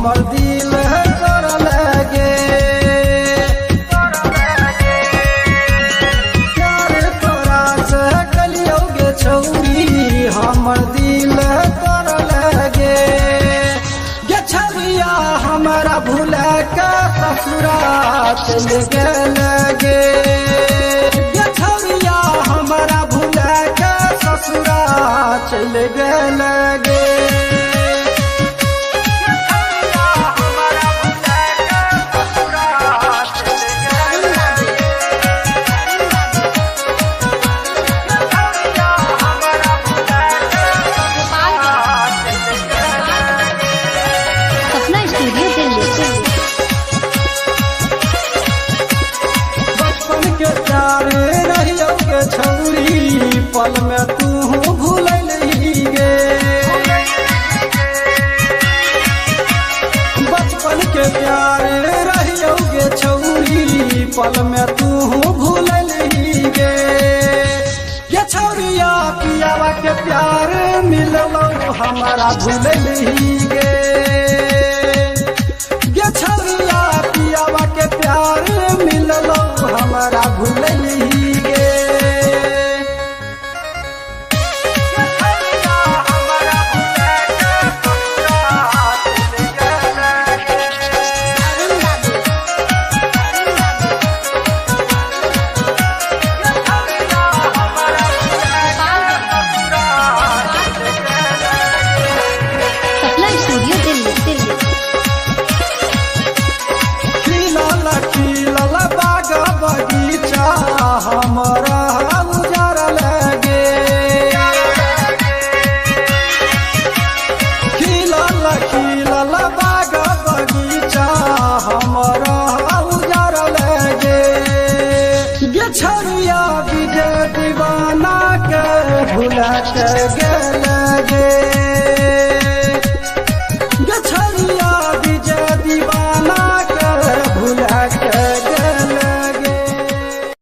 हमर दिल कर लगे प्यार तोरा से कलियो गे छौरी हमर दिल कर लगे गे छबिया हमरा भूला के ससुरा चल लगे गे छबिया हमरा भूला के ससुरा चल लगे छौरी पल में तू भूल गे बचपन के प्यार रहियो गे छौरी पल में तू भूल गे ये छौरिया पियावा के प्यार मिललो हमारा भूल गे ये छौरिया पियावा के प्यार मिललो हमारा भूल गे बगीचा हमारा उजार लगे खिलल खिलल बाग बगीचा हमारा उजार लगे गे छरिया विजय दीवाना के भुला के गे